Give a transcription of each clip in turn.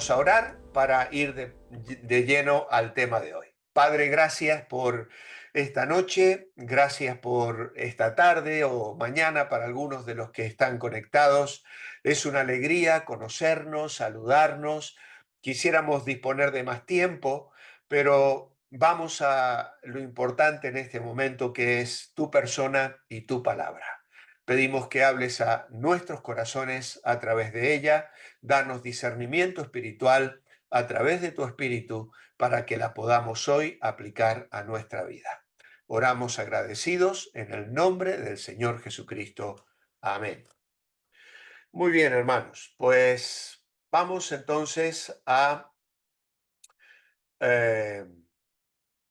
Vamos a orar para ir de lleno al tema de hoy. Padre, gracias por esta noche, gracias por esta tarde o mañana para algunos de los que están conectados. Es una alegría conocernos, saludarnos. Quisiéramos disponer de más tiempo, pero vamos a lo importante en este momento, que es tu persona y tu palabra. Pedimos que hables a nuestros corazones a través de ella. Danos discernimiento espiritual a través de tu espíritu para que la podamos hoy aplicar a nuestra vida. Oramos agradecidos en el nombre del Señor Jesucristo. Amén. Muy bien, hermanos, pues vamos entonces a... eh,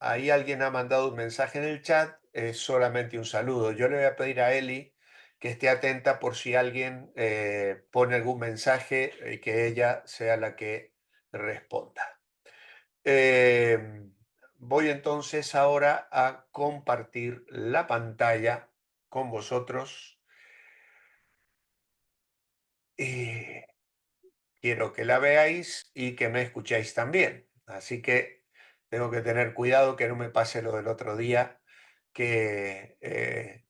ahí alguien ha mandado un mensaje en el chat, es solamente un saludo. Yo le voy a pedir a Eli que esté atenta por si alguien pone algún mensaje y que ella sea la que responda. Eh, Voy entonces ahora a compartir la pantalla con vosotros y quiero que la veáis y que me escuchéis también. Así que tengo que tener cuidado que no me pase lo del otro día, que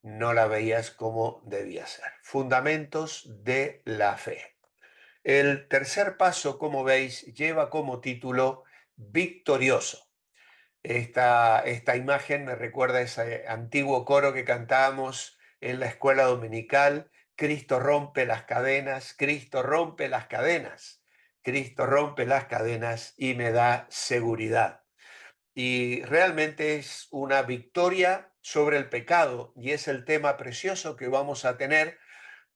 no la veías como debía ser. Fundamentos de la fe. El tercer paso, como veis, lleva como título Victorioso. Esta imagen me recuerda a ese antiguo coro que cantábamos en la escuela dominical: Cristo rompe las cadenas, Cristo rompe las cadenas, Cristo rompe las cadenas y me da seguridad. Y realmente es una victoria sobre el pecado y es el tema precioso que vamos a tener,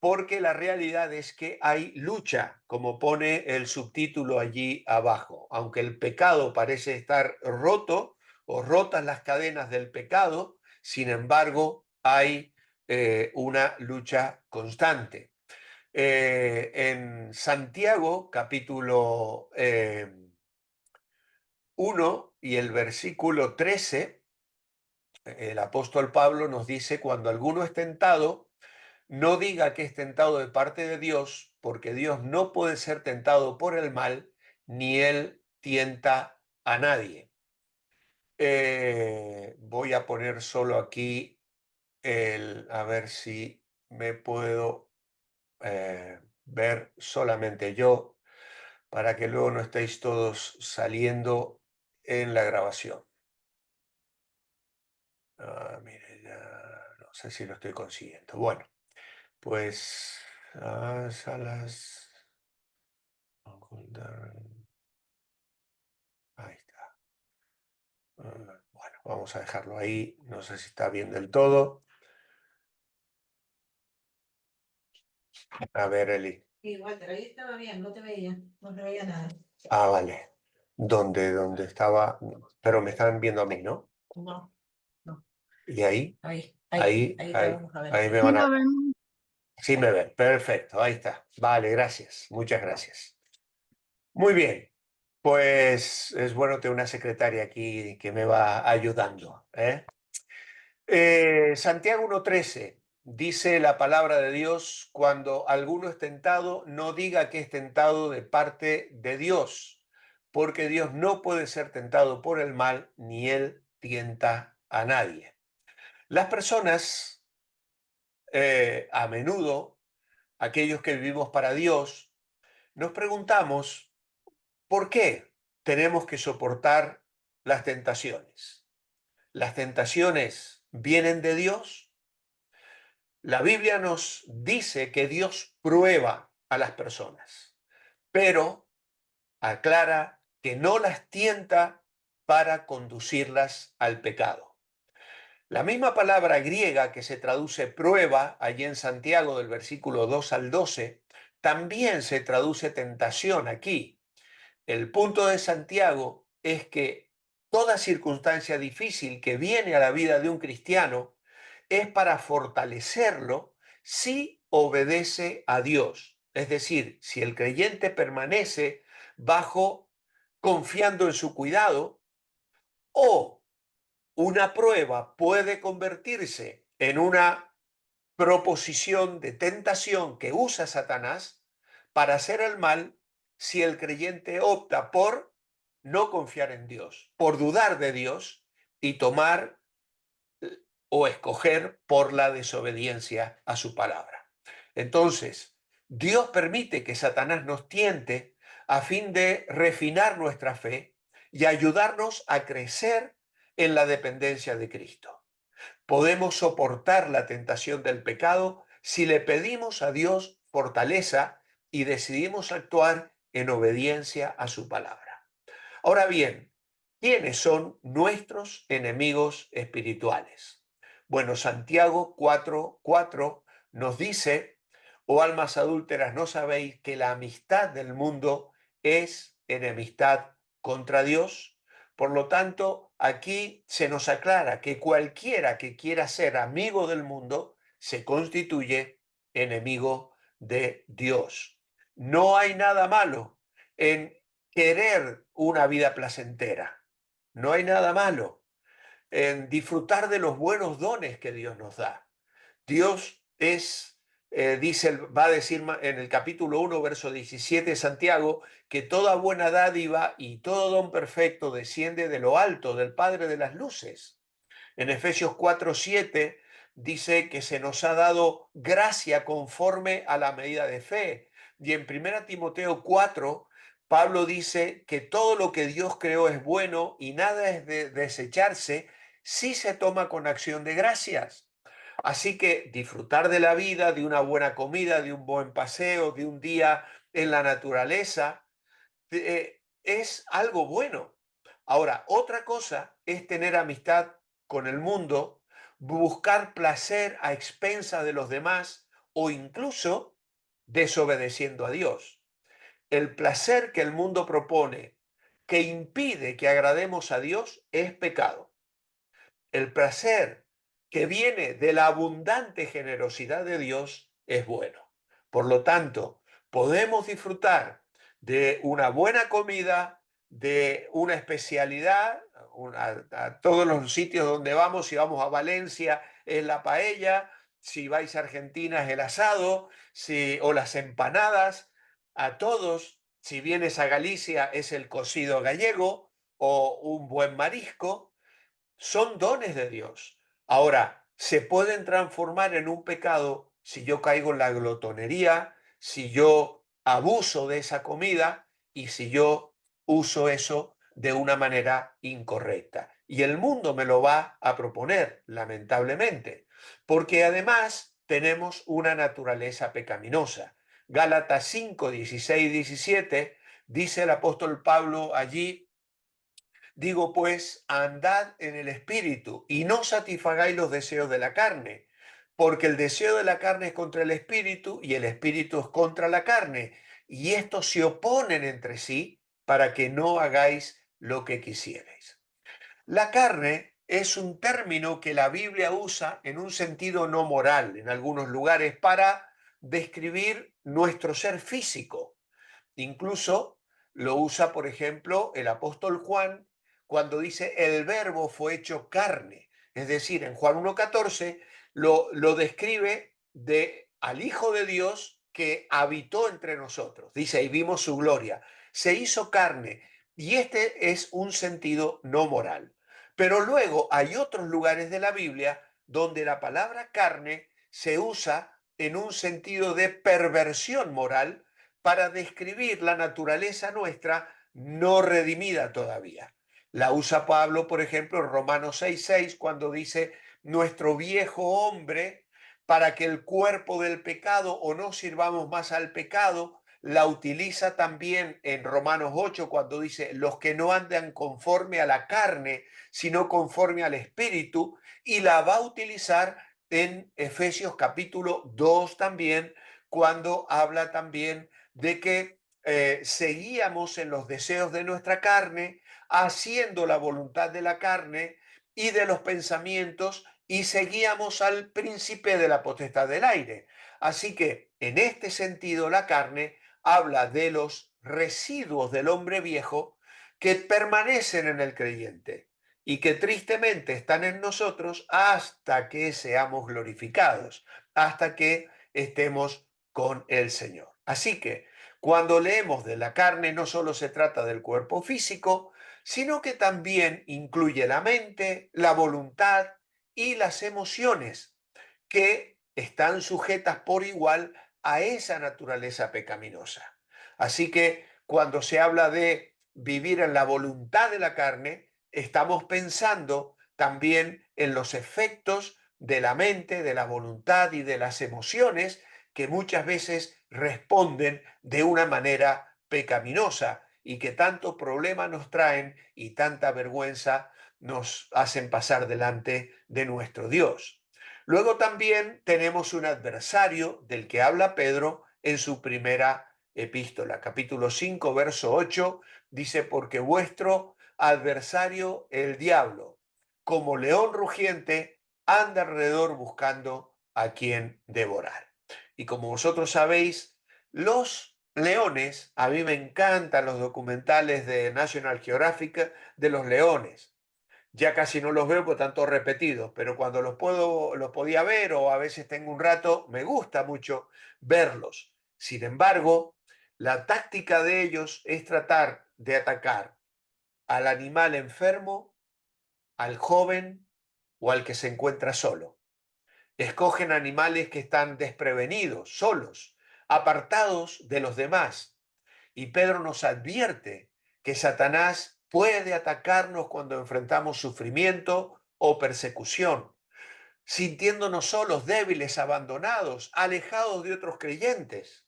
porque la realidad es que hay lucha, como pone el subtítulo allí abajo. Aunque el pecado parece estar roto o rotas las cadenas del pecado, sin embargo, hay una lucha constante. En Santiago, capítulo 1 y el versículo 13, el apóstol Pablo nos dice: cuando alguno es tentado, no diga que es tentado de parte de Dios, porque Dios no puede ser tentado por el mal, ni él tienta a nadie. Voy a poner solo aquí a ver si me puedo ver solamente yo, para que luego no estéis todos saliendo en la grabación. Mire, ya no sé si lo estoy consiguiendo. Bueno, pues salas. Ocultar. Ahí está. Bueno, vamos a dejarlo ahí. No sé si está bien del todo. A ver, Eli. Sí, Walter, ahí estaba bien, no te veía, no te veía nada. Ah, vale. ¿Dónde estaba? Pero me están viendo a mí, ¿no? No, no. ¿Y ahí? Ahí te vamos a ver Ahí ahora. me Sí van a... lo vemos. Sí me ven. Perfecto, ahí está. Vale, gracias. Muchas gracias. Muy bien. Pues es bueno tener una secretaria aquí que me va ayudando, ¿eh? Santiago 1:13 dice la palabra de Dios: cuando alguno es tentado, no diga que es tentado de parte de Dios, porque Dios no puede ser tentado por el mal, ni él tienta a nadie. Las personas, a menudo, aquellos que vivimos para Dios, nos preguntamos por qué tenemos que soportar las tentaciones. ¿Las tentaciones vienen de Dios? La Biblia nos dice que Dios prueba a las personas, pero aclara que no las tienta para conducirlas al pecado. La misma palabra griega que se traduce prueba allí en Santiago del versículo 2 al 12, también se traduce tentación aquí. El punto de Santiago es que toda circunstancia difícil que viene a la vida de un cristiano es para fortalecerlo si obedece a Dios. Es decir, si el creyente permanece bajo, confiando en su cuidado, o una prueba puede convertirse en una proposición de tentación que usa Satanás para hacer el mal si el creyente opta por no confiar en Dios, por dudar de Dios y tomar o escoger por la desobediencia a su palabra. Entonces, Dios permite que Satanás nos tiente a fin de refinar nuestra fe y ayudarnos a crecer en la dependencia de Cristo. Podemos soportar la tentación del pecado si le pedimos a Dios fortaleza y decidimos actuar en obediencia a su palabra. Ahora bien, ¿quiénes son nuestros enemigos espirituales? Bueno, Santiago 4:4 nos dice, oh almas adúlteras, ¿no sabéis que la amistad del mundo es enemistad contra Dios? Por lo tanto, aquí se nos aclara que cualquiera que quiera ser amigo del mundo se constituye enemigo de Dios. No hay nada malo en querer una vida placentera. No hay nada malo en disfrutar de los buenos dones que Dios nos da. Dios es, va a decir en el capítulo 1, verso 17 de Santiago, que toda buena dádiva y todo don perfecto desciende de lo alto, del Padre de las luces. En Efesios 4:7 dice que se nos ha dado gracia conforme a la medida de fe. Y en 1 Timoteo 4, Pablo dice que todo lo que Dios creó es bueno y nada es de desecharse si se toma con acción de gracias. Así que disfrutar de la vida, de una buena comida, de un buen paseo, de un día en la naturaleza, es algo bueno. Ahora, otra cosa es tener amistad con el mundo, buscar placer a expensas de los demás o incluso desobedeciendo a Dios. El placer que el mundo propone, que impide que agrademos a Dios, es pecado. El placer que viene de la abundante generosidad de Dios es bueno. Por lo tanto, podemos disfrutar de una buena comida, de una especialidad, a todos los sitios donde vamos, si vamos a Valencia es la paella, si vais a Argentina es el asado, o las empanadas, a todos, si vienes a Galicia es el cocido gallego o un buen marisco, son dones de Dios. Ahora, se pueden transformar en un pecado si yo caigo en la glotonería, si yo abuso de esa comida y si yo uso eso de una manera incorrecta. Y el mundo me lo va a proponer, lamentablemente, porque además tenemos una naturaleza pecaminosa. Gálatas 5, 16, 17, dice el apóstol Pablo allí: digo pues, andad en el espíritu y no satisfagáis los deseos de la carne, porque el deseo de la carne es contra el espíritu y el espíritu es contra la carne, y estos se oponen entre sí para que no hagáis lo que quisierais. La carne es un término que la Biblia usa en un sentido no moral en algunos lugares para describir nuestro ser físico. Incluso lo usa, por ejemplo, el apóstol Juan cuando dice el verbo fue hecho carne. Es decir, en Juan 1:14 lo describe al Hijo de Dios que habitó entre nosotros. Dice, y vimos su gloria. Se hizo carne. Y este es un sentido no moral. Pero luego hay otros lugares de la Biblia donde la palabra carne se usa en un sentido de perversión moral para describir la naturaleza nuestra no redimida todavía. La usa Pablo, por ejemplo, en Romanos 6:6, cuando dice, nuestro viejo hombre, para que el cuerpo del pecado o no sirvamos más al pecado. La utiliza también en Romanos 8, cuando dice, los que no andan conforme a la carne, sino conforme al espíritu, y la va a utilizar en Efesios capítulo 2 también, cuando habla también de que seguíamos en los deseos de nuestra carne, haciendo la voluntad de la carne y de los pensamientos, y seguíamos al príncipe de la potestad del aire. Así que en este sentido la carne habla de los residuos del hombre viejo que permanecen en el creyente y que tristemente están en nosotros hasta que seamos glorificados, hasta que estemos con el Señor. Así que Cuando leemos de la carne, no solo se trata del cuerpo físico, sino que también incluye la mente, la voluntad y las emociones, que están sujetas por igual a esa naturaleza pecaminosa. Así que cuando se habla de vivir en la voluntad de la carne, estamos pensando también en los efectos de la mente, de la voluntad y de las emociones que muchas veces responden de una manera pecaminosa y que tanto problema nos traen y tanta vergüenza nos hacen pasar delante de nuestro Dios. Luego también tenemos un adversario del que habla Pedro en su primera epístola. Capítulo 5, verso 8, dice, porque vuestro adversario, el diablo, como león rugiente, anda alrededor buscando a quien devorar. Y como vosotros sabéis, los leones, a mí me encantan los documentales de National Geographic de los leones. Ya casi no los veo por tanto repetidos, pero cuando los podía ver o a veces tengo un rato, me gusta mucho verlos. Sin embargo, la táctica de ellos es tratar de atacar al animal enfermo, al joven o al que se encuentra solo. Escogen animales que están desprevenidos, solos, apartados de los demás. Y Pedro nos advierte que Satanás puede atacarnos cuando enfrentamos sufrimiento o persecución, sintiéndonos solos, débiles, abandonados, alejados de otros creyentes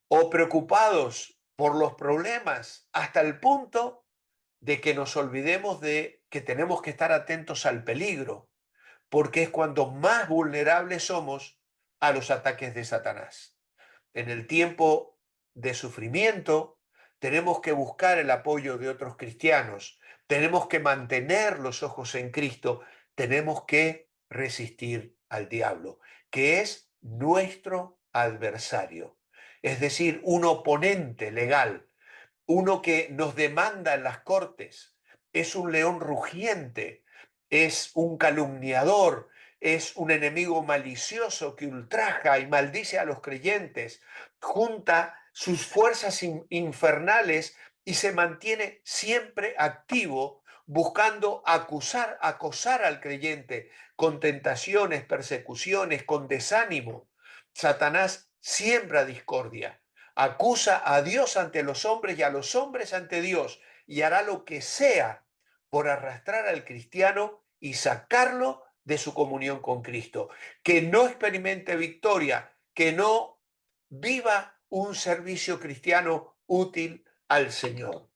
o preocupados por los problemas hasta el punto de que nos olvidemos de que tenemos que estar atentos al peligro, porque es cuando más vulnerables somos a los ataques de Satanás. En el tiempo de sufrimiento, tenemos que buscar el apoyo de otros cristianos, tenemos que mantener los ojos en Cristo, tenemos que resistir al diablo, que es nuestro adversario, es decir, un oponente legal, uno que nos demanda en las cortes, es un león rugiente, es un calumniador, es un enemigo malicioso que ultraja y maldice a los creyentes, junta sus fuerzas infernales y se mantiene siempre activo buscando acosar al creyente con tentaciones, persecuciones, con desánimo. Satanás siembra discordia, acusa a Dios ante los hombres y a los hombres ante Dios y hará lo que sea por arrastrar al cristiano y sacarlo de su comunión con Cristo, que no experimente victoria, que no viva un servicio cristiano útil al Señor.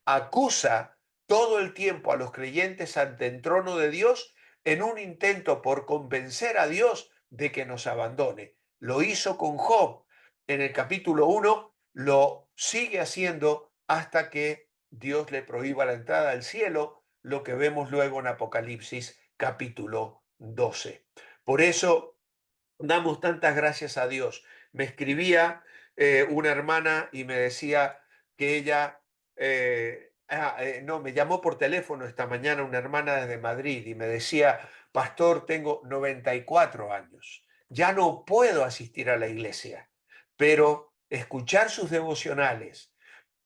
Acusa todo el tiempo a los creyentes ante el trono de Dios en un intento por convencer a Dios de que nos abandone. Lo hizo con Job en el capítulo 1, lo sigue haciendo hasta que Dios le prohíba la entrada al cielo, lo que vemos luego en Apocalipsis capítulo 12. Por eso damos tantas gracias a Dios. Me escribía una hermana y me decía que ella, no, me llamó por teléfono esta mañana una hermana desde Madrid y me decía, pastor, tengo 94 años, ya no puedo asistir a la iglesia, pero escuchar sus devocionales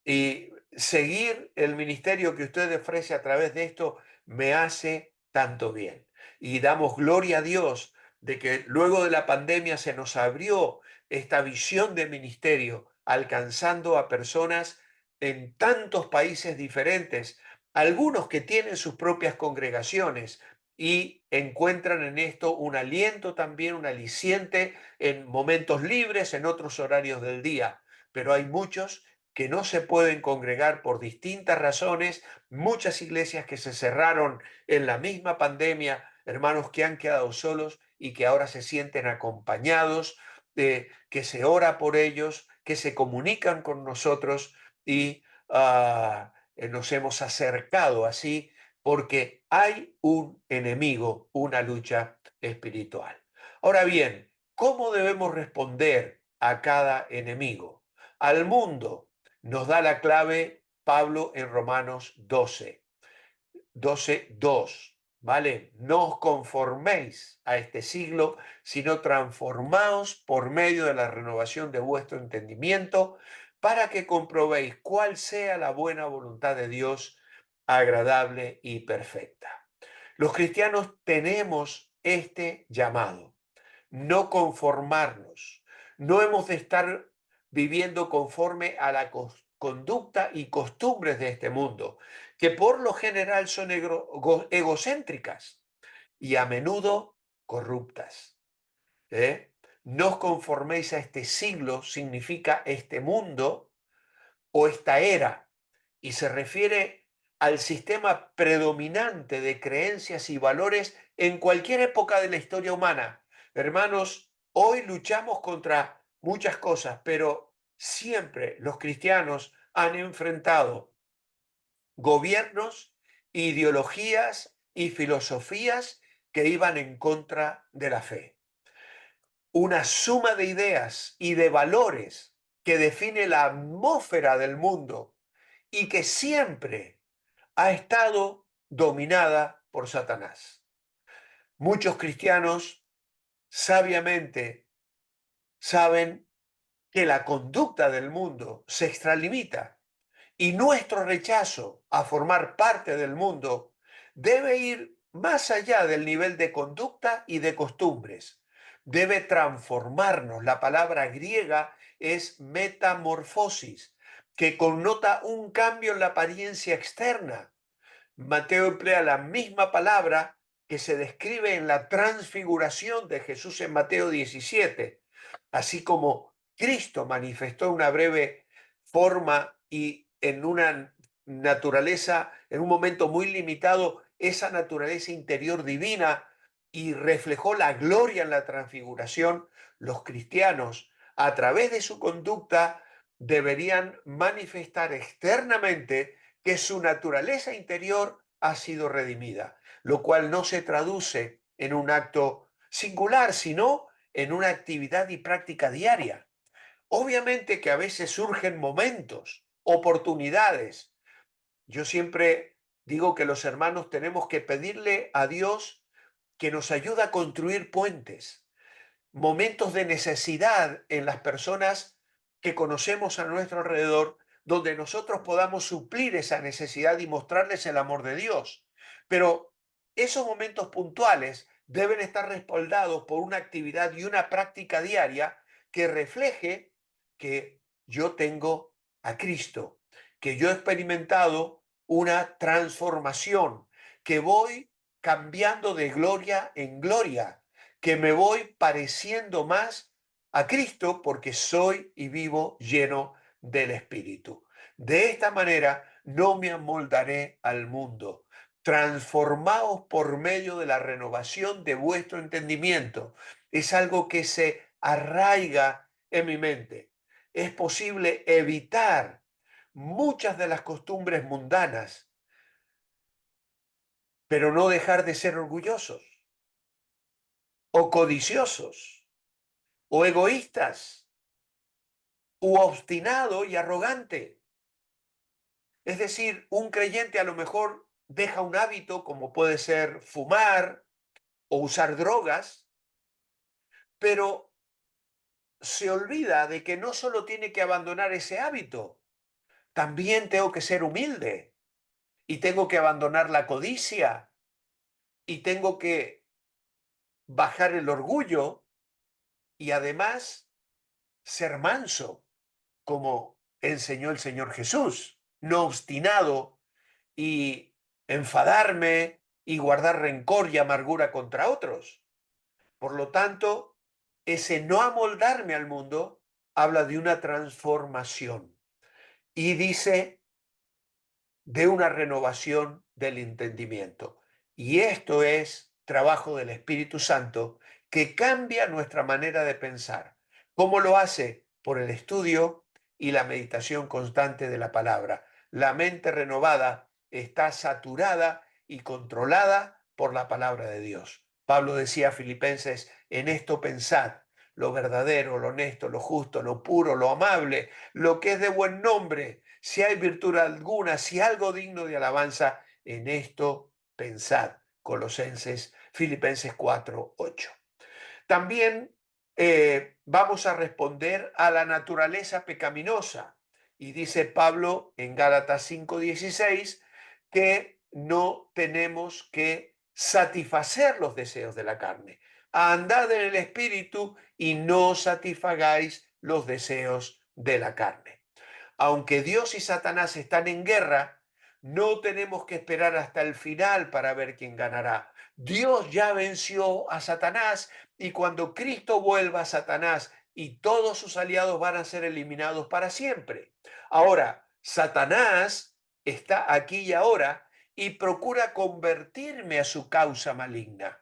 y seguir el ministerio que usted ofrece a través de esto me hace tanto bien. Y damos gloria a Dios de que luego de la pandemia se nos abrió esta visión de ministerio, alcanzando a personas en tantos países diferentes, algunos que tienen sus propias congregaciones y encuentran en esto un aliento también, un aliciente en momentos libres, en otros horarios del día. Pero hay muchos que no se pueden congregar por distintas razones, muchas iglesias que se cerraron en la misma pandemia, hermanos que han quedado solos y que ahora se sienten acompañados, que se ora por ellos, que se comunican con nosotros y nos hemos acercado así porque hay un enemigo, una lucha espiritual. Ahora bien, ¿cómo debemos responder a cada enemigo? Al mundo nos da la clave Pablo en Romanos 12, 12:2. ¿vale? No os conforméis a este siglo, sino transformaos por medio de la renovación de vuestro entendimiento, para que comprobéis cuál sea la buena voluntad de Dios, agradable y perfecta. Los cristianos tenemos este llamado, no conformarnos. No hemos de estar viviendo conforme a la conducta y costumbres de este mundo, que por lo general son egocéntricas y a menudo corruptas. ¿eh? No os conforméis a este siglo, significa este mundo o esta era, y se refiere al sistema predominante de creencias y valores en cualquier época de la historia humana. Hermanos, hoy luchamos contra muchas cosas, pero siempre los cristianos han enfrentado gobiernos, ideologías y filosofías que iban en contra de la fe. Una suma de ideas y de valores que define la atmósfera del mundo y que siempre ha estado dominada por Satanás. Muchos cristianos sabiamente saben que la conducta del mundo se extralimita y nuestro rechazo a formar parte del mundo debe ir más allá del nivel de conducta y de costumbres. Debe transformarnos. La palabra griega es metamorfosis, que connota un cambio en la apariencia externa. Mateo emplea la misma palabra que se describe en la transfiguración de Jesús en Mateo 17, así como Cristo manifestó una breve forma y en una naturaleza, en un momento muy limitado, esa naturaleza interior divina y reflejó la gloria en la transfiguración. Los cristianos, a través de su conducta, deberían manifestar externamente que su naturaleza interior ha sido redimida, lo cual no se traduce en un acto singular, sino en una actividad y práctica diaria. Obviamente que a veces surgen momentos, oportunidades. Yo siempre digo que los hermanos tenemos que pedirle a Dios que nos ayude a construir puentes, momentos de necesidad en las personas que conocemos a nuestro alrededor, donde nosotros podamos suplir esa necesidad y mostrarles el amor de Dios. Pero esos momentos puntuales deben estar respaldados por una actividad y una práctica diaria que refleje que yo tengo a Cristo, que yo he experimentado una transformación, que voy cambiando de gloria en gloria, que me voy pareciendo más a Cristo porque soy y vivo lleno del Espíritu. De esta manera no me amoldaré al mundo. Transformaos por medio de la renovación de vuestro entendimiento. Es algo que se arraiga en mi mente. Es posible evitar muchas de las costumbres mundanas, pero no dejar de ser orgullosos o codiciosos o egoístas u obstinado y arrogante. Es decir, un creyente a lo mejor deja un hábito como puede ser fumar o usar drogas, pero se olvida de que no solo tiene que abandonar ese hábito, también tengo que ser humilde y tengo que abandonar la codicia y tengo que bajar el orgullo y además ser manso, como enseñó el Señor Jesús, no obstinado y enfadarme y guardar rencor y amargura contra otros. Por lo tanto, ese no amoldarme al mundo habla de una transformación y dice de una renovación del entendimiento. Y esto es trabajo del Espíritu Santo que cambia nuestra manera de pensar. ¿Cómo lo hace? Por el estudio y la meditación constante de la palabra. La mente renovada está saturada y controlada por la palabra de Dios. Pablo decía a Filipenses, en esto pensad, lo verdadero, lo honesto, lo justo, lo puro, lo amable, lo que es de buen nombre, si hay virtud alguna, si algo digno de alabanza, en esto pensad. Filipenses 4:8. También vamos a responder a la naturaleza pecaminosa. Y dice Pablo en Gálatas 5:16 que no tenemos que satisfacer los deseos de la carne. Andad en el Espíritu y no satisfagáis los deseos de la carne. Aunque Dios y Satanás están en guerra, no tenemos que esperar hasta el final para ver quién ganará. Dios ya venció a Satanás y cuando Cristo vuelva, Satanás y todos sus aliados van a ser eliminados para siempre. Ahora, Satanás está aquí y ahora y procura convertirme a su causa maligna.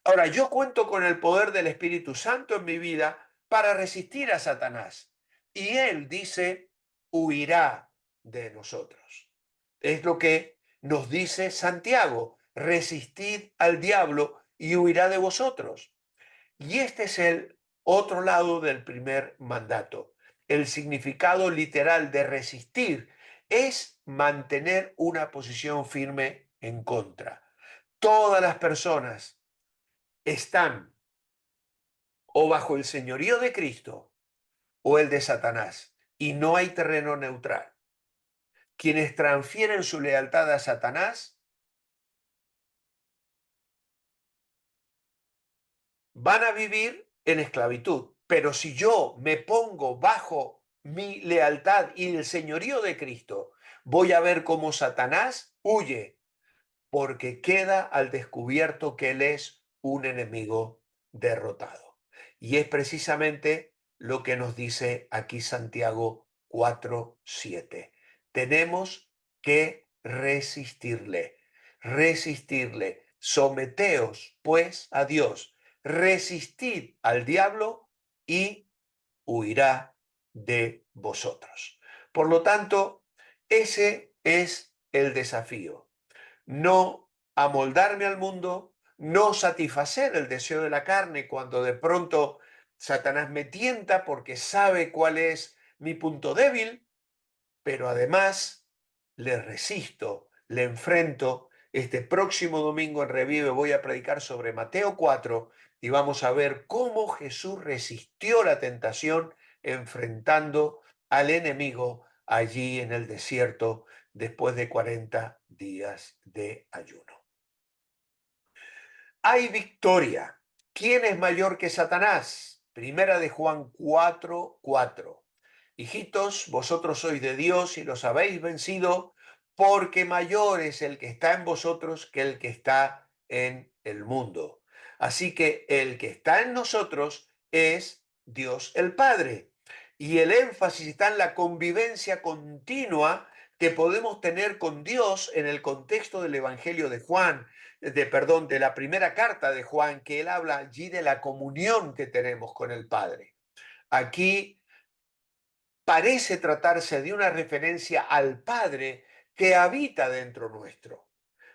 Ahora, yo cuento con el poder del Espíritu Santo en mi vida para resistir a Satanás. Y él dice, huirá de nosotros. Es lo que nos dice Santiago, resistid al diablo y huirá de vosotros. Y este es el otro lado del primer mandato. El significado literal de resistir es mantener una posición firme en contra. Todas las personas están o bajo el señorío de Cristo o el de Satanás, y no hay terreno neutral. Quienes transfieren su lealtad a Satanás van a vivir en esclavitud, pero si yo me pongo bajo mi lealtad y el señorío de Cristo, voy a ver cómo Satanás huye, porque queda al descubierto que él es un enemigo derrotado. Y es precisamente lo que nos dice aquí Santiago 4:7. Tenemos que resistirle. Someteos, pues, a Dios. Resistid al diablo y huirá de vosotros. Por lo tanto, ese es el desafío. No amoldarme al mundo, no satisfacer el deseo de la carne cuando de pronto Satanás me tienta porque sabe cuál es mi punto débil, pero además le resisto, le enfrento. Este próximo domingo en Revive voy a predicar sobre Mateo 4 y vamos a ver cómo Jesús resistió la tentación enfrentando al enemigo allí en el desierto después de 40 días de ayuno. Hay victoria. ¿Quién es mayor que Satanás? Primera de Juan 4:4. Hijitos, vosotros sois de Dios y los habéis vencido, porque mayor es el que está en vosotros que el que está en el mundo. Así que el que está en nosotros es Dios el Padre. Y el énfasis está en la convivencia continua que podemos tener con Dios en el contexto del Evangelio de Juan, de la primera carta de Juan, que él habla allí de la comunión que tenemos con el Padre. Aquí parece tratarse de una referencia al Padre que habita dentro nuestro.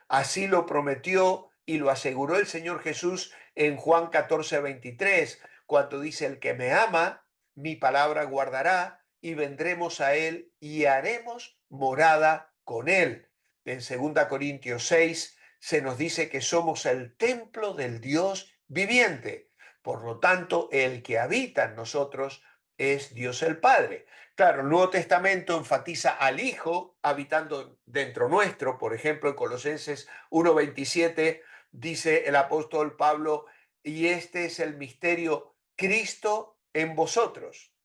Así lo prometió y lo aseguró el Señor Jesús en Juan 14:23, cuando dice, el que me ama, mi palabra guardará y vendremos a él y haremos morada con él. En 2 Corintios 6 se nos dice que somos el templo del Dios viviente. Por lo tanto, el que habita en nosotros es Dios el Padre. Claro, el Nuevo Testamento enfatiza al Hijo habitando dentro nuestro. Por ejemplo, en Colosenses 1:27 dice el apóstol Pablo, y este es el misterio, Cristo en vosotros.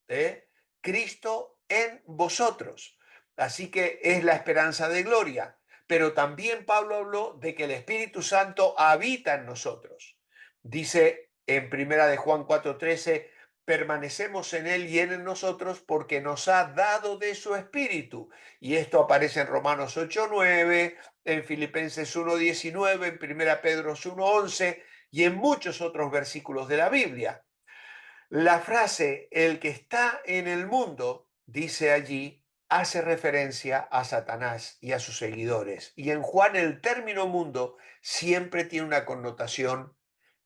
Cristo en vosotros. Así que es la esperanza de gloria. Pero también Pablo habló de que el Espíritu Santo habita en nosotros. Dice en primera de Juan 4:13, permanecemos en él y él en nosotros porque nos ha dado de su espíritu. Y esto aparece en Romanos 8:9, en Filipenses 1:19, en primera Pedro 1:11 y en muchos otros versículos de la Biblia. La frase, el que está en el mundo, dice allí, hace referencia a Satanás y a sus seguidores. Y en Juan el término mundo siempre tiene una connotación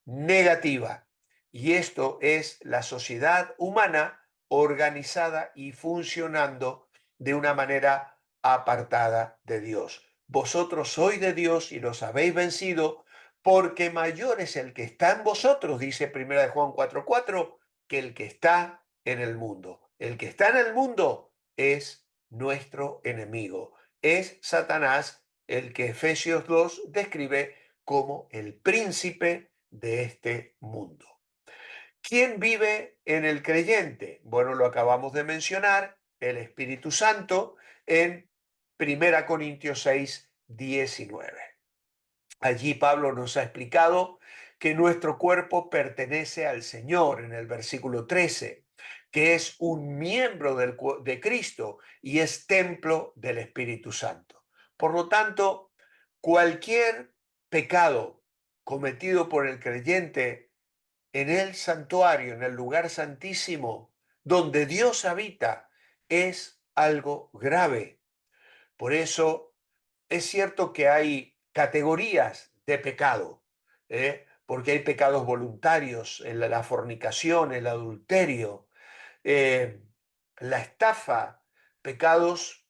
negativa. Y esto es la sociedad humana organizada y funcionando de una manera apartada de Dios. Vosotros sois de Dios y los habéis vencido porque mayor es el que está en vosotros, dice 1 de Juan 4:4, que el que está en el mundo. El que está en el mundo es nuestro enemigo. Es Satanás el que Efesios 2 describe como el príncipe de este mundo. ¿Quién vive en el creyente? Bueno, lo acabamos de mencionar, el Espíritu Santo en 1 Corintios 6:19. Allí Pablo nos ha explicado que nuestro cuerpo pertenece al Señor en el versículo 13, que es un miembro de Cristo y es templo del Espíritu Santo. Por lo tanto, cualquier pecado cometido por el creyente en el santuario, en el lugar santísimo, donde Dios habita, es algo grave. Por eso es cierto que hay categorías de pecado, porque hay pecados voluntarios, la fornicación, el adulterio, eh, la estafa, pecados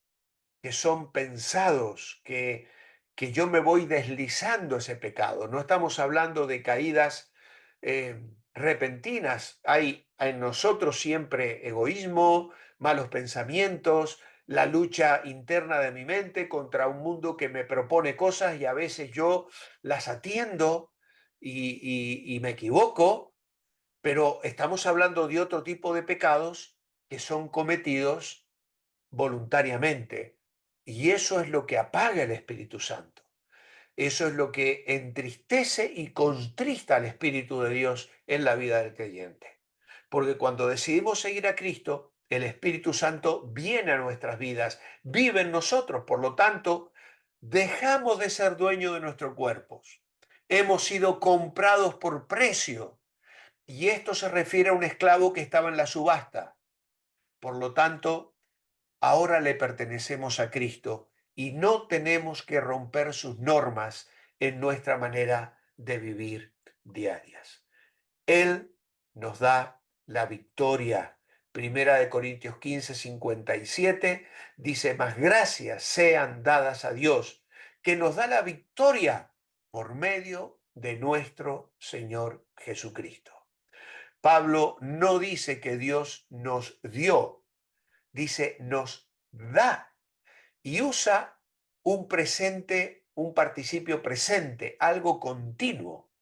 que son pensados, que yo me voy deslizando ese pecado. No estamos hablando de caídas repentinas. Hay en nosotros siempre egoísmo, malos pensamientos, la lucha interna de mi mente contra un mundo que me propone cosas y a veces yo las atiendo y me equivoco, pero estamos hablando de otro tipo de pecados que son cometidos voluntariamente. Y eso es lo que apaga el Espíritu Santo. Eso es lo que entristece y contrista al Espíritu de Dios en la vida del creyente. Porque cuando decidimos seguir a Cristo, el Espíritu Santo viene a nuestras vidas, vive en nosotros. Por lo tanto, dejamos de ser dueños de nuestros cuerpos. Hemos sido comprados por precio. Y esto se refiere a un esclavo que estaba en la subasta. Por lo tanto, ahora le pertenecemos a Cristo y no tenemos que romper sus normas en nuestra manera de vivir diarias. Él nos da la victoria. 1 Corintios 15:57 dice: más gracias sean dadas a Dios, que nos da la victoria por medio de nuestro Señor Jesucristo. Pablo no dice que Dios nos dio, dice nos da, y usa un presente, un participio presente, algo continuo.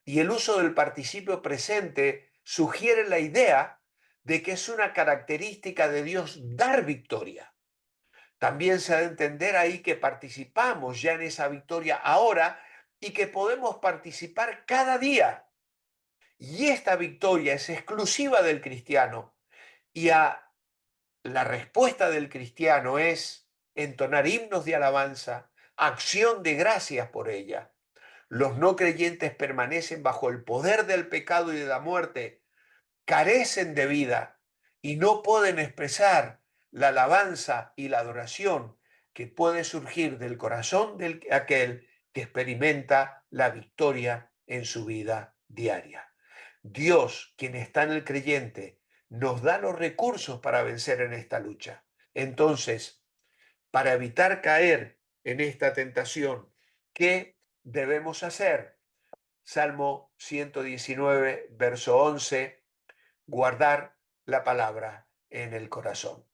Y el uso del participio presente sugiere la idea de que es una característica de Dios dar victoria. También se ha de entender ahí que participamos ya en esa victoria ahora y que podemos participar cada día. Y esta victoria es exclusiva del cristiano. Y la respuesta del cristiano es entonar himnos de alabanza, acción de gracias por ella. Los no creyentes permanecen bajo el poder del pecado y de la muerte, carecen de vida y no pueden expresar la alabanza y la adoración que puede surgir del corazón de aquel que experimenta la victoria en su vida diaria. Dios, quien está en el creyente, nos da los recursos para vencer en esta lucha. Entonces, para evitar caer en esta tentación, ¿qué debemos hacer? Salmo 119, verso 11, guardar la palabra en el corazón.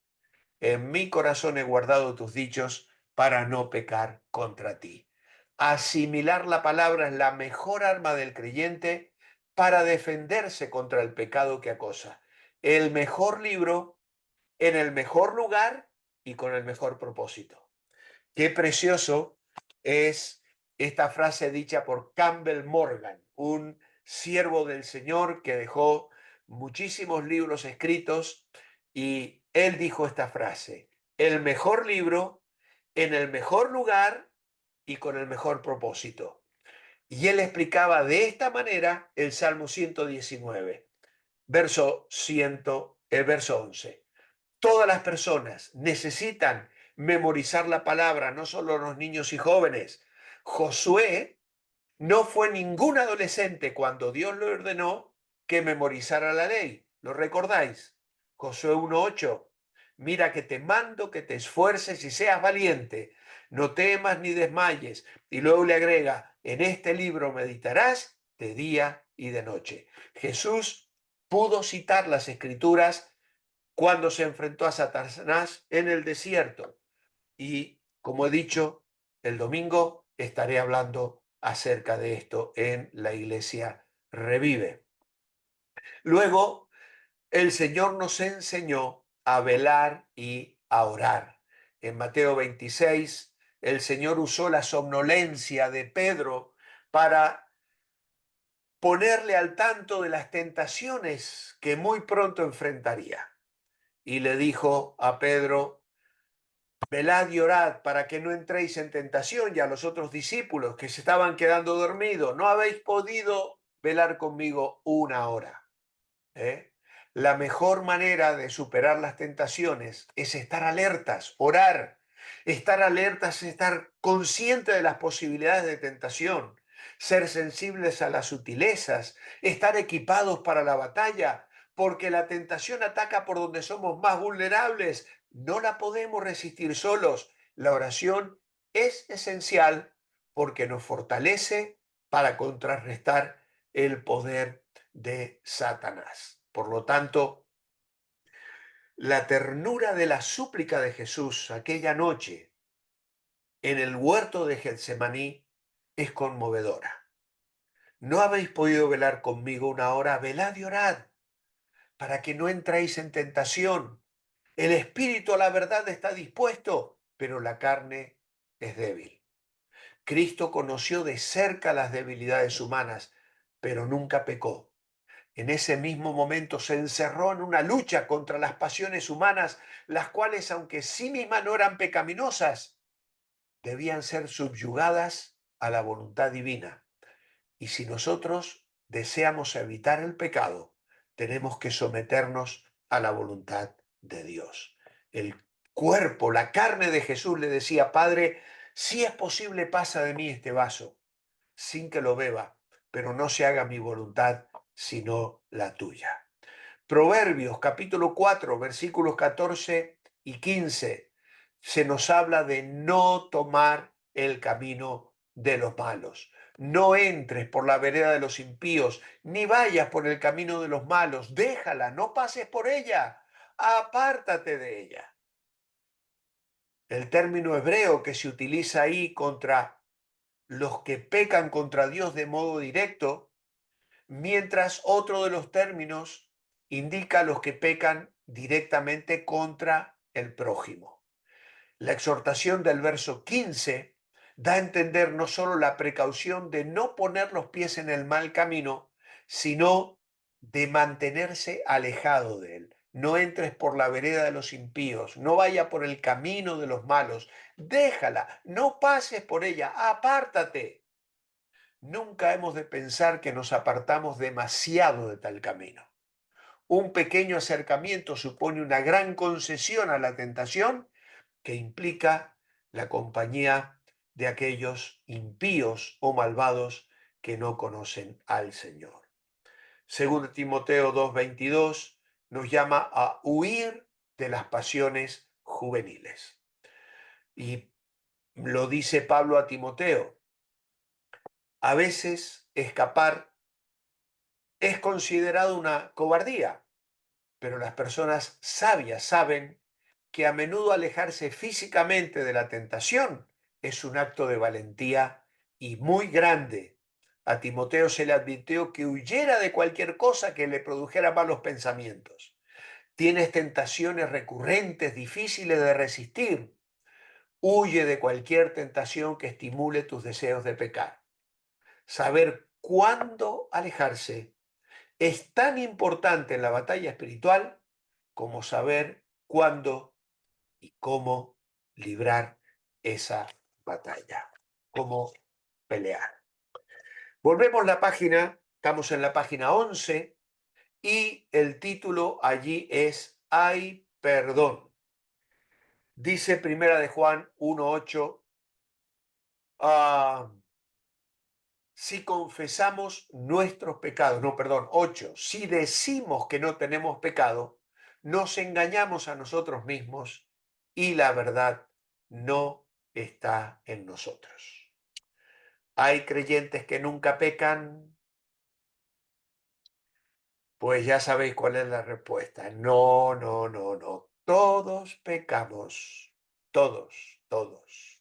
En mi corazón he guardado tus dichos para no pecar contra ti. Asimilar la palabra es la mejor arma del creyente para defenderse contra el pecado que acosa. El mejor libro, en el mejor lugar y con el mejor propósito. Qué precioso es esta frase dicha por Campbell Morgan, un siervo del Señor que dejó muchísimos libros escritos, y él dijo esta frase: el mejor libro en el mejor lugar y con el mejor propósito. Y él explicaba de esta manera el Salmo 119, el verso 11. Todas las personas necesitan memorizar la palabra, no solo los niños y jóvenes. Josué no fue ningún adolescente cuando Dios le ordenó que memorizara la ley. ¿Lo recordáis? Josué 1:8. Mira que te mando que te esfuerces y seas valiente. No temas ni desmayes. Y luego le agrega: En este libro meditarás de día y de noche. Jesús pudo citar las Escrituras cuando se enfrentó a Satanás en el desierto. Y como he dicho, el domingo estaré hablando acerca de esto en la iglesia Revive. Luego, el Señor nos enseñó a velar y a orar. En Mateo 26, el Señor usó la somnolencia de Pedro para ponerle al tanto de las tentaciones que muy pronto enfrentaría. Y le dijo a Pedro: velad y orad para que no entréis en tentación. Y a los otros discípulos que se estaban quedando dormidos: no habéis podido velar conmigo una hora. ¿Eh? La mejor manera de superar las tentaciones es estar alertas, orar. Estar alertas es estar consciente de las posibilidades de tentación, ser sensibles a las sutilezas, estar equipados para la batalla, porque la tentación ataca por donde somos más vulnerables. No la podemos resistir solos. La oración es esencial porque nos fortalece para contrarrestar el poder de Satanás. Por lo tanto, la ternura de la súplica de Jesús aquella noche en el huerto de Getsemaní es conmovedora. ¿No habéis podido velar conmigo una hora? Velad y orad para que no entréis en tentación. El espíritu a la verdad está dispuesto, pero la carne es débil. Cristo conoció de cerca las debilidades humanas, pero nunca pecó. En ese mismo momento se encerró en una lucha contra las pasiones humanas, las cuales, aunque sí mismas no eran pecaminosas, debían ser subyugadas a la voluntad divina. Y si nosotros deseamos evitar el pecado, tenemos que someternos a la voluntad de Dios. El cuerpo, la carne de Jesús le decía: Padre, si es posible, pasa de mí este vaso sin que lo beba, pero no se haga mi voluntad, sino la tuya. Proverbios capítulo 4, versículos 14 y 15, se nos habla de no tomar el camino de los malos. No entres por la vereda de los impíos, ni vayas por el camino de los malos. Déjala, no pases por ella, apártate de ella. El término hebreo que se utiliza ahí contra los que pecan contra Dios de modo directo, mientras otro de los términos indica a los que pecan directamente contra el prójimo. La exhortación del verso 15 da a entender no solo la precaución de no poner los pies en el mal camino, sino de mantenerse alejado de él. No entres por la vereda de los impíos, no vaya por el camino de los malos, déjala, no pases por ella, apártate. Nunca hemos de pensar que nos apartamos demasiado de tal camino. Un pequeño acercamiento supone una gran concesión a la tentación que implica la compañía de aquellos impíos o malvados que no conocen al Señor. Según Timoteo 2:22 nos llama a huir de las pasiones juveniles. Y lo dice Pablo a Timoteo: a veces escapar es considerado una cobardía, pero las personas sabias saben que a menudo alejarse físicamente de la tentación es un acto de valentía y muy grande. A Timoteo se le advirtió que huyera de cualquier cosa que le produjera malos pensamientos. Tienes tentaciones recurrentes, difíciles de resistir. Huye de cualquier tentación que estimule tus deseos de pecar. Saber cuándo alejarse es tan importante en la batalla espiritual como saber cuándo y cómo librar esa batalla, cómo pelear. Volvemos la página, estamos en la página 11 y el título allí es Hay perdón. Dice Primera de Juan 1:8, si confesamos nuestros pecados, no, perdón, 8, si decimos que no tenemos pecado, nos engañamos a nosotros mismos y la verdad no está en nosotros. ¿Hay creyentes que nunca pecan? Pues ya sabéis cuál es la respuesta. No, no, no, no. Todos pecamos. Todos, todos.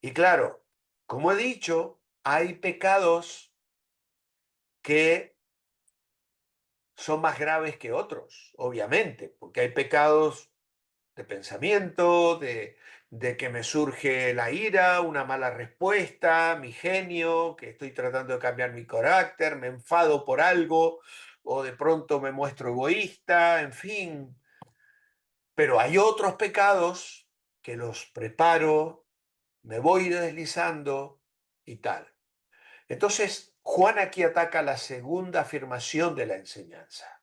Y claro, como he dicho, hay pecados que son más graves que otros, obviamente, porque hay pecados de pensamiento, de que me surge la ira, una mala respuesta, mi genio, que estoy tratando de cambiar mi carácter, me enfado por algo, o de pronto me muestro egoísta, en fin. Pero hay otros pecados que los preparo, me voy deslizando y tal. Entonces, Juan aquí ataca la segunda afirmación de la enseñanza.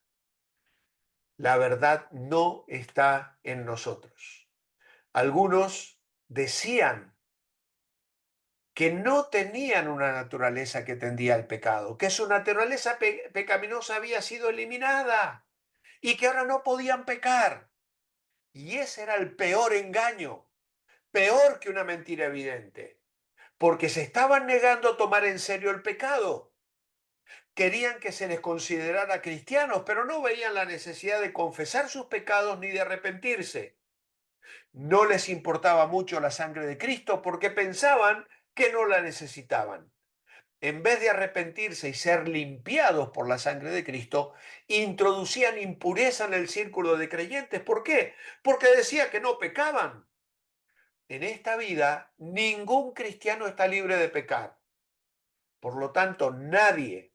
La verdad no está en nosotros. Algunos decían que no tenían una naturaleza que tendía al pecado, que su naturaleza pecaminosa había sido eliminada y que ahora no podían pecar. Y ese era el peor engaño, peor que una mentira evidente, porque se estaban negando a tomar en serio el pecado. Querían que se les considerara cristianos, pero no veían la necesidad de confesar sus pecados ni de arrepentirse. No les importaba mucho la sangre de Cristo porque pensaban que no la necesitaban. En vez de arrepentirse y ser limpiados por la sangre de Cristo, introducían impureza en el círculo de creyentes. ¿Por qué? Porque decía que no pecaban. En esta vida, ningún cristiano está libre de pecar. Por lo tanto, nadie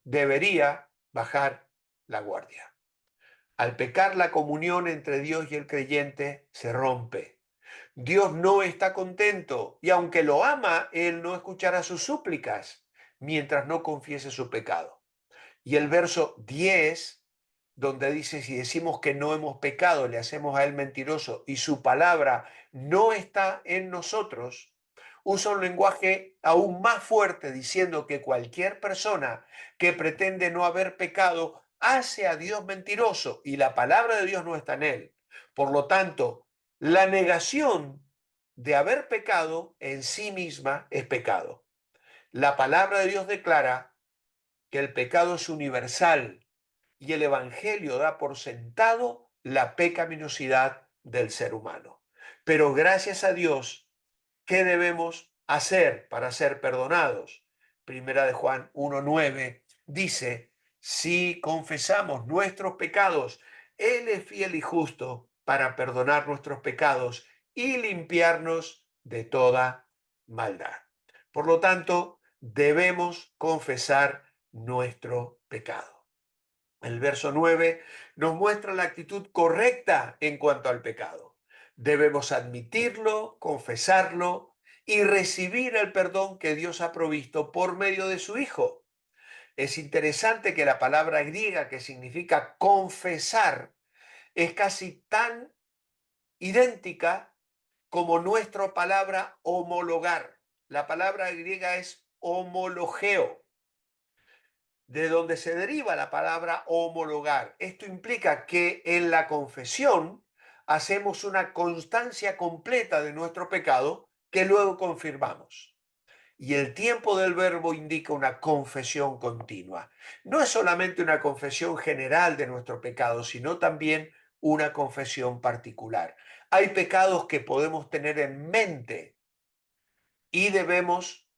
debería bajar la guardia. Al pecar, la comunión entre Dios y el creyente se rompe. Dios no está contento y aunque lo ama, Él no escuchará sus súplicas mientras no confiese su pecado. Y el verso 10, donde dice, si decimos que no hemos pecado, le hacemos a Él mentiroso y su palabra no está en nosotros, usa un lenguaje aún más fuerte diciendo que cualquier persona que pretende no haber pecado hace a Dios mentiroso y la palabra de Dios no está en Él. Por lo tanto, la negación de haber pecado en sí misma es pecado. La palabra de Dios declara que el pecado es universal y el Evangelio da por sentado la pecaminosidad del ser humano. Pero gracias a Dios, ¿qué debemos hacer para ser perdonados? Primera de Juan 1:9 dice, si confesamos nuestros pecados, Él es fiel y justo para perdonar nuestros pecados y limpiarnos de toda maldad. Por lo tanto, debemos confesar nuestro pecado. El verso 9 nos muestra la actitud correcta en cuanto al pecado. Debemos admitirlo, confesarlo y recibir el perdón que Dios ha provisto por medio de su Hijo. Es interesante que la palabra griega que significa confesar es casi tan idéntica como nuestra palabra homologar. La palabra griega es homologeo, de donde se deriva la palabra homologar. Esto implica que en la confesión hacemos una constancia completa de nuestro pecado que luego confirmamos. Y el tiempo del verbo indica una confesión continua. No es solamente una confesión general de nuestro pecado, sino también una confesión particular. Hay pecados que podemos tener en mente y debemos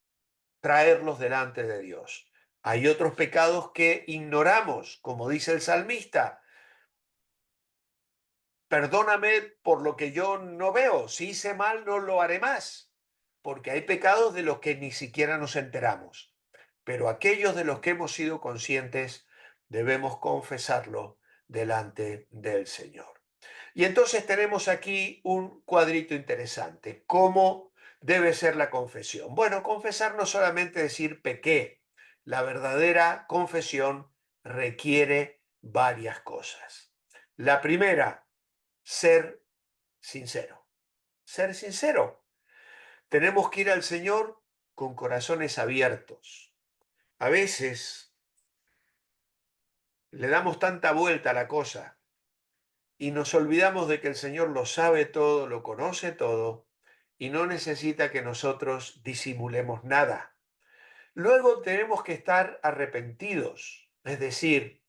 traerlos delante de Dios. Hay otros pecados que ignoramos, como dice el salmista. Perdóname por lo que yo no veo. Si hice mal, no lo haré más. Porque hay pecados de los que ni siquiera nos enteramos. Pero aquellos de los que hemos sido conscientes, debemos confesarlo delante del Señor. Y entonces tenemos aquí un cuadrito interesante. ¿Cómo debe ser la confesión? Bueno, confesar no solamente decir pequé. La verdadera confesión requiere varias cosas. La primera, ser sincero. Ser sincero. Tenemos que ir al Señor con corazones abiertos. A veces le damos tanta vuelta a la cosa y nos olvidamos de que el Señor lo sabe todo, lo conoce todo y no necesita que nosotros disimulemos nada. Luego tenemos que estar arrepentidos, es decir,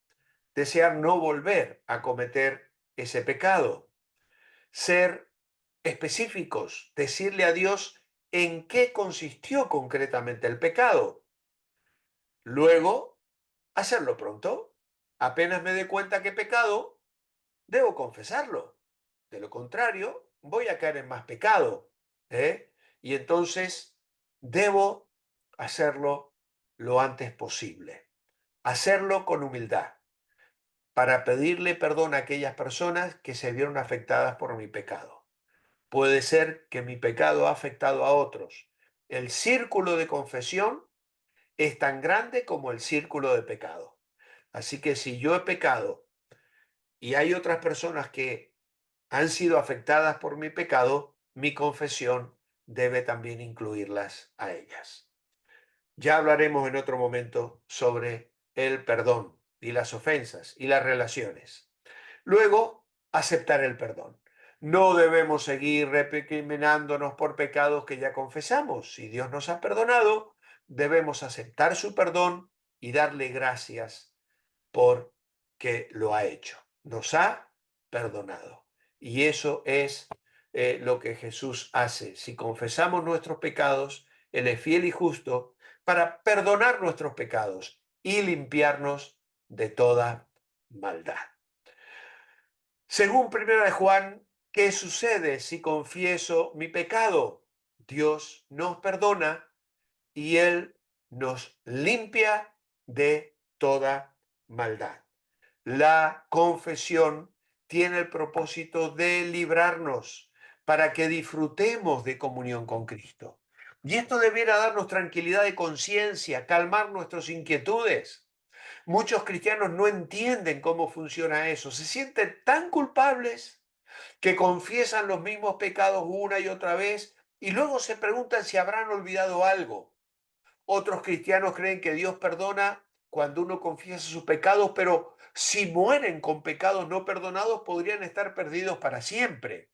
desear no volver a cometer ese pecado, ser específicos, decirle a Dios en qué consistió concretamente el pecado. Luego, hacerlo pronto. Apenas me dé cuenta que he pecado, debo confesarlo. De lo contrario, voy a caer en más pecado. ¿eh? Y entonces debo hacerlo lo antes posible. Hacerlo con humildad para pedirle perdón a aquellas personas que se vieron afectadas por mi pecado. Puede ser que mi pecado ha afectado a otros. El círculo de confesión es tan grande como el círculo de pecado. Así que si yo he pecado y hay otras personas que han sido afectadas por mi pecado, mi confesión debe también incluirlas a ellas. Ya hablaremos en otro momento sobre el perdón y las ofensas y las relaciones. Luego, aceptar el perdón. No debemos seguir recriminándonos por pecados que ya confesamos. Si Dios nos ha perdonado, debemos aceptar su perdón y darle gracias por que lo ha hecho. Nos ha perdonado. Y eso es lo que Jesús hace. Si confesamos nuestros pecados, Él es fiel y justo para perdonar nuestros pecados y limpiarnos de toda maldad. Según 1 de Juan, ¿qué sucede si confieso mi pecado? Dios nos perdona y Él nos limpia de toda maldad. La confesión tiene el propósito de librarnos para que disfrutemos de comunión con Cristo. Y esto debiera darnos tranquilidad de conciencia, calmar nuestras inquietudes. Muchos cristianos no entienden cómo funciona eso. Se sienten tan culpables que confiesan los mismos pecados una y otra vez y luego se preguntan si habrán olvidado algo. Otros cristianos creen que Dios perdona cuando uno confiesa sus pecados, pero si mueren con pecados no perdonados, podrían estar perdidos para siempre.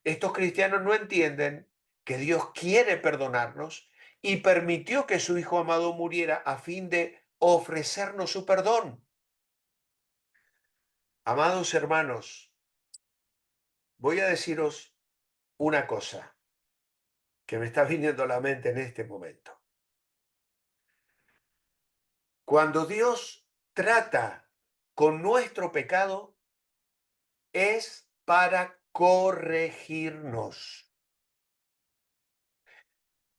Estos cristianos no entienden que Dios quiere perdonarnos y permitió que su Hijo amado muriera a fin de ofrecernos su perdón. Amados hermanos, voy a deciros una cosa que me está viniendo a la mente en este momento. Cuando Dios trata con nuestro pecado, es para corregirnos.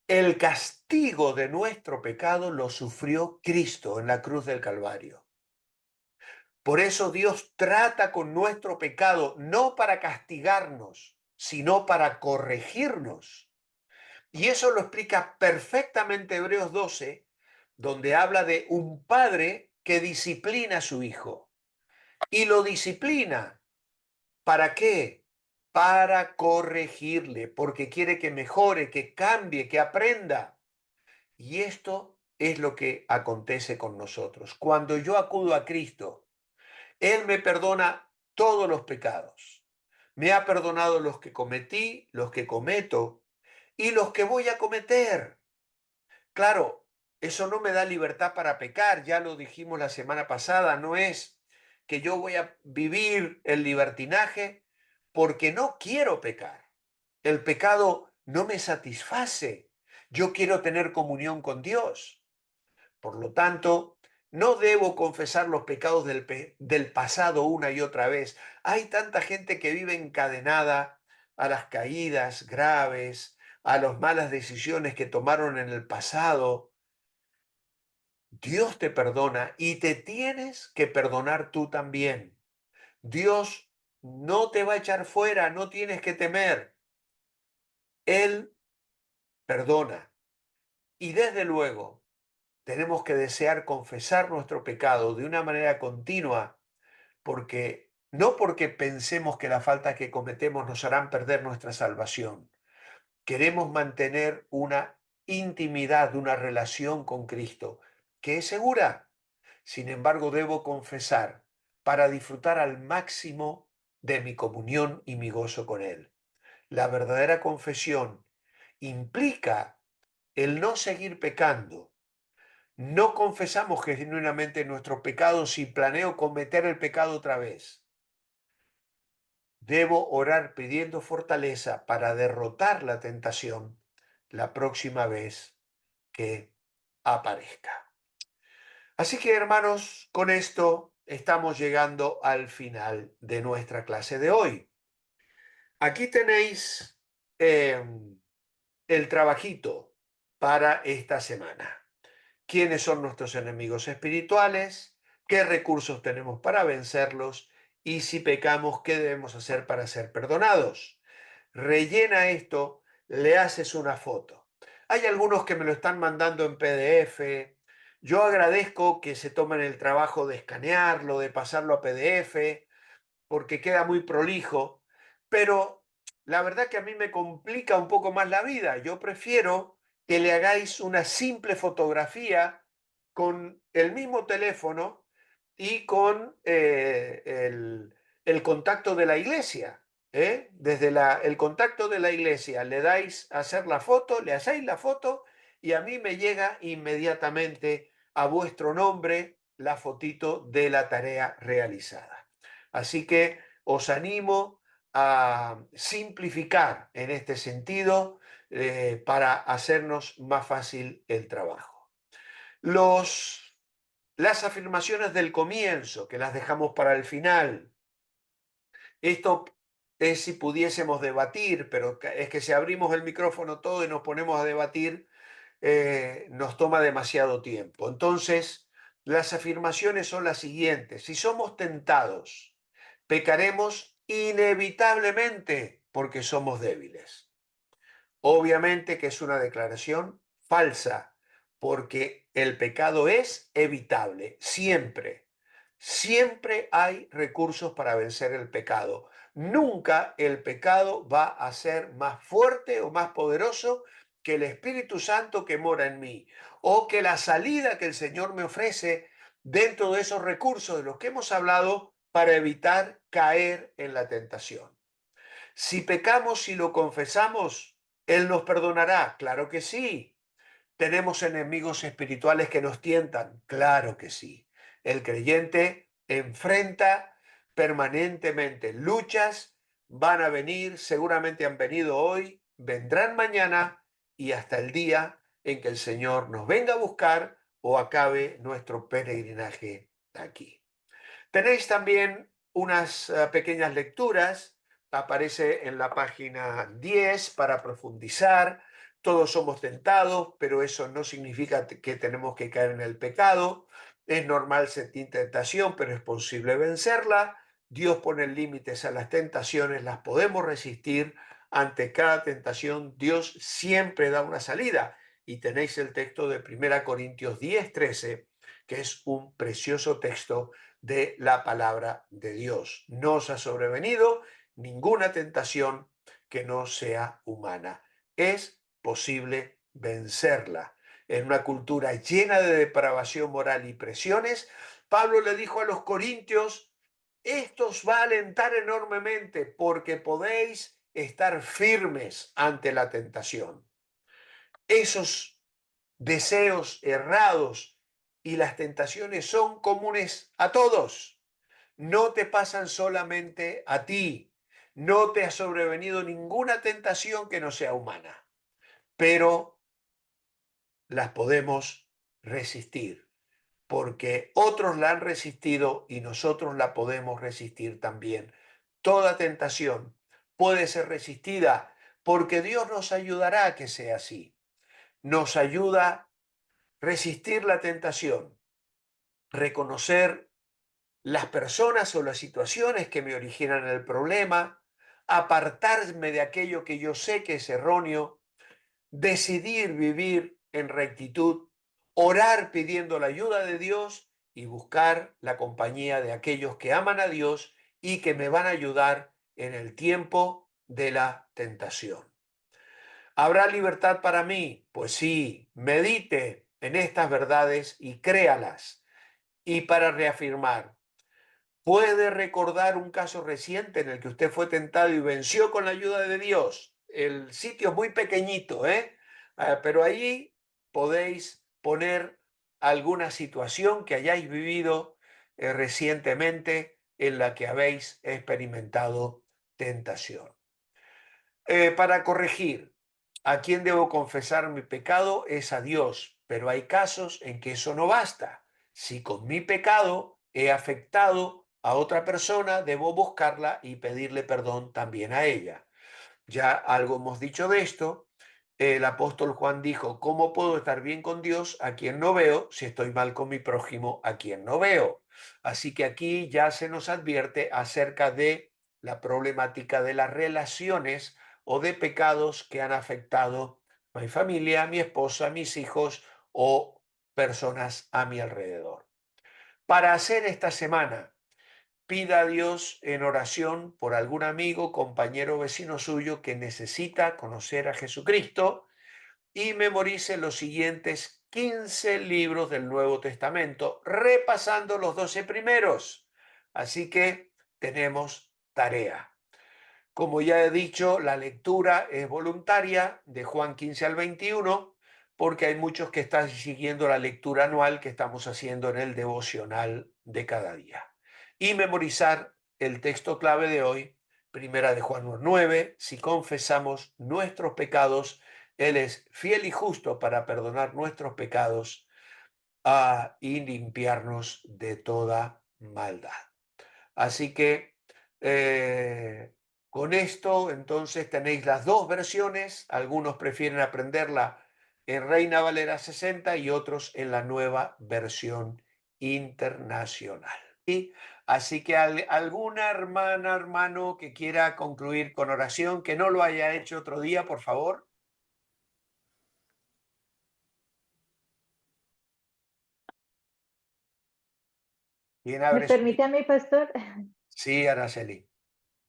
El castigo de nuestro pecado lo sufrió Cristo en la cruz del Calvario. Por eso Dios trata con nuestro pecado no para castigarnos, sino para corregirnos. Y eso lo explica perfectamente Hebreos 12, donde habla de un padre que disciplina a su hijo. Y lo disciplina. ¿Para qué? Para corregirle, porque quiere que mejore, que cambie, que aprenda. Y esto es lo que acontece con nosotros. Cuando yo acudo a Cristo, Él me perdona todos los pecados. Me ha perdonado los que cometí, los que cometo y los que voy a cometer. Claro, eso no me da libertad para pecar, ya lo dijimos la semana pasada, no es que yo voy a vivir el libertinaje porque no quiero pecar. El pecado no me satisface. Yo quiero tener comunión con Dios. Por lo tanto, no debo confesar los pecados del pasado una y otra vez. Hay tanta gente que vive encadenada a las caídas graves, a las malas decisiones que tomaron en el pasado. Dios te perdona y te tienes que perdonar tú también. Dios no te va a echar fuera, no tienes que temer. Él perdona. Y desde luego, tenemos que desear confesar nuestro pecado de una manera continua, porque no porque pensemos que las faltas que cometemos nos harán perder nuestra salvación. Queremos mantener una intimidad, una relación con Cristo, que es segura. Sin embargo, debo confesar para disfrutar al máximo de mi comunión y mi gozo con Él. La verdadera confesión implica el no seguir pecando. No confesamos genuinamente nuestros pecados y planeo cometer el pecado otra vez. Debo orar pidiendo fortaleza para derrotar la tentación la próxima vez que aparezca. Así que, hermanos, con esto estamos llegando al final de nuestra clase de hoy. Aquí tenéis el trabajito para esta semana. ¿Quiénes son nuestros enemigos espirituales? ¿Qué recursos tenemos para vencerlos? Y si pecamos, ¿qué debemos hacer para ser perdonados? Rellena esto, le haces una foto. Hay algunos que me lo están mandando en PDF. Yo agradezco que se tomen el trabajo de escanearlo, de pasarlo a PDF, porque queda muy prolijo, pero la verdad que a mí me complica un poco más la vida. Yo prefiero que le hagáis una simple fotografía con el mismo teléfono y con el contacto de la iglesia. Desde el contacto de la iglesia le dais a hacer la foto, le hacéis la foto y a mí me llega inmediatamente a vuestro nombre la fotito de la tarea realizada. Así que os animo a simplificar en este sentido para hacernos más fácil el trabajo. Las afirmaciones del comienzo, que las dejamos para el final. Esto es si pudiésemos debatir, pero es que si abrimos el micrófono todo y nos ponemos a debatir, nos toma demasiado tiempo. Entonces, las afirmaciones son las siguientes. Si somos tentados, pecaremos inevitablemente porque somos débiles. Obviamente que es una declaración falsa, porque el pecado es evitable, siempre. Siempre hay recursos para vencer el pecado. Nunca el pecado va a ser más fuerte o más poderoso que el Espíritu Santo que mora en mí, o que la salida que el Señor me ofrece dentro de esos recursos de los que hemos hablado para evitar caer en la tentación. Si pecamos y lo confesamos, Él nos perdonará. Claro que sí. ¿Tenemos enemigos espirituales que nos tientan? Claro que sí. El creyente enfrenta permanentemente luchas, van a venir, seguramente han venido hoy, vendrán mañana y hasta el día en que el Señor nos venga a buscar o acabe nuestro peregrinaje aquí. Tenéis también unas pequeñas lecturas, aparece en la página 10 para profundizar. Todos somos tentados, pero eso no significa que tenemos que caer en el pecado. Es normal sentir tentación, pero es posible vencerla. Dios pone límites a las tentaciones, las podemos resistir. Ante cada tentación, Dios siempre da una salida. Y tenéis el texto de 1 Corintios 10:13, que es un precioso texto de la palabra de Dios. No os ha sobrevenido ninguna tentación que no sea humana. Es posible vencerla. En una cultura llena de depravación moral y presiones, Pablo le dijo a los corintios, esto os va a alentar enormemente porque podéis estar firmes ante la tentación. Esos deseos errados y las tentaciones son comunes a todos. No te pasan solamente a ti. No te ha sobrevenido ninguna tentación que no sea humana, pero las podemos resistir, porque otros la han resistido y nosotros la podemos resistir también. Toda tentación puede ser resistida porque Dios nos ayudará a que sea así. Nos ayuda a resistir la tentación, reconocer las personas o las situaciones que me originan el problema, apartarme de aquello que yo sé que es erróneo, decidir vivir en rectitud, orar pidiendo la ayuda de Dios y buscar la compañía de aquellos que aman a Dios y que me van a ayudar en el tiempo de la tentación. ¿Habrá libertad para mí? Pues sí, medite en estas verdades y créalas. Y para reafirmar, ¿puede recordar un caso reciente en el que usted fue tentado y venció con la ayuda de Dios? el sitio es muy pequeñito, pero allí podéis poner alguna situación que hayáis vivido recientemente en la que habéis experimentado tentación. Para corregir, a quién debo confesar mi pecado es a Dios, pero hay casos en que eso no basta. Si con mi pecado he afectado a otra persona, debo buscarla y pedirle perdón también a ella. Ya algo hemos dicho de esto. El apóstol Juan dijo, ¿cómo puedo estar bien con Dios a quien no veo si estoy mal con mi prójimo a quien no veo? Así que aquí ya se nos advierte acerca de la problemática de las relaciones o de pecados que han afectado a mi familia, a mi esposa, a mis hijos o personas a mi alrededor. Para hacer esta semana, pida a Dios en oración por algún amigo, compañero o vecino suyo que necesita conocer a Jesucristo y memorice los siguientes 15 libros del Nuevo Testamento, repasando los 12 primeros. Así que tenemos tarea. Como ya he dicho, la lectura es voluntaria de Juan 15 al 21, porque hay muchos que están siguiendo la lectura anual que estamos haciendo en el devocional de cada día. Y memorizar el texto clave de hoy, primera de Juan 9, si confesamos nuestros pecados, Él es fiel y justo para perdonar nuestros pecados y limpiarnos de toda maldad. Así que con esto entonces tenéis las dos versiones. Algunos prefieren aprenderla en Reina Valera 60 y otros en la nueva versión internacional. Y así que alguna hermana, hermano que quiera concluir con oración, que no lo haya hecho otro día, por favor. ¿Quién ¿Me abre permite a mi pastor? Sí, Araceli.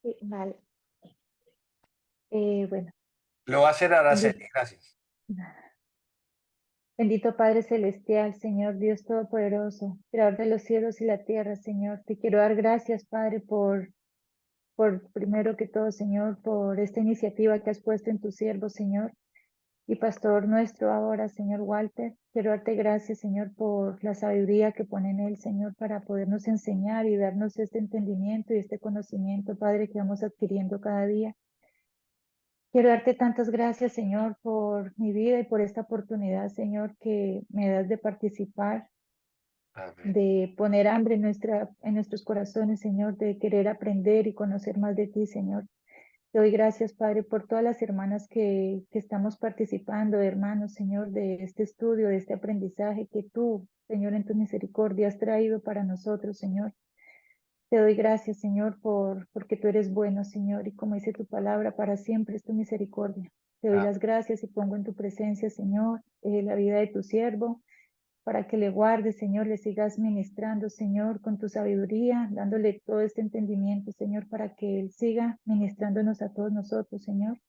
Sí, vale. Bueno, Lo va a hacer Araceli, bendito, gracias. bendito Padre Celestial, Señor Dios Todopoderoso, Creador de los cielos y la tierra, Señor. Te quiero dar gracias, Padre, por primero que todo, Señor, por esta iniciativa que has puesto en tu siervo, Señor, y pastor nuestro ahora, Señor Walter. Quiero darte gracias, Señor, por la sabiduría que pone en él, Señor, para podernos enseñar y darnos este entendimiento y este conocimiento, Padre, que vamos adquiriendo cada día. Quiero darte tantas gracias, Señor, por mi vida y por esta oportunidad, Señor, que me das de participar, Amén. de poner hambre en nuestros corazones, Señor, de querer aprender y conocer más de ti, Señor. Te doy gracias, Padre, por todas las hermanas que estamos participando, hermanos, Señor, de este estudio, de este aprendizaje que tú, Señor, en tu misericordia has traído para nosotros, Señor. Te doy gracias, Señor, porque tú eres bueno, Señor, y como dice tu palabra, para siempre es tu misericordia. Te doy las gracias y pongo en tu presencia, Señor, la vida de tu siervo, para que le guardes, Señor, le sigas ministrando, Señor, con tu sabiduría, dándole todo este entendimiento, Señor, para que él siga ministrándonos a todos nosotros, Señor,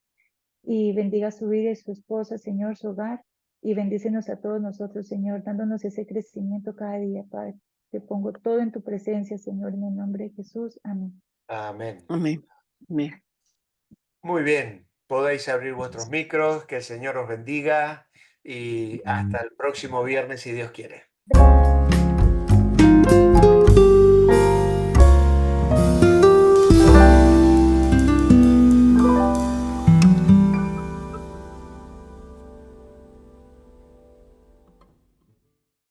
y bendiga su vida y su esposa, Señor, su hogar, y bendícenos a todos nosotros, Señor, dándonos ese crecimiento cada día, Padre. Te pongo todo en tu presencia, Señor, en el nombre de Jesús. Amén. Amén. Amén. Amén. Muy bien, podéis abrir vuestros micros, que el Señor os bendiga y hasta el próximo viernes si Dios quiere.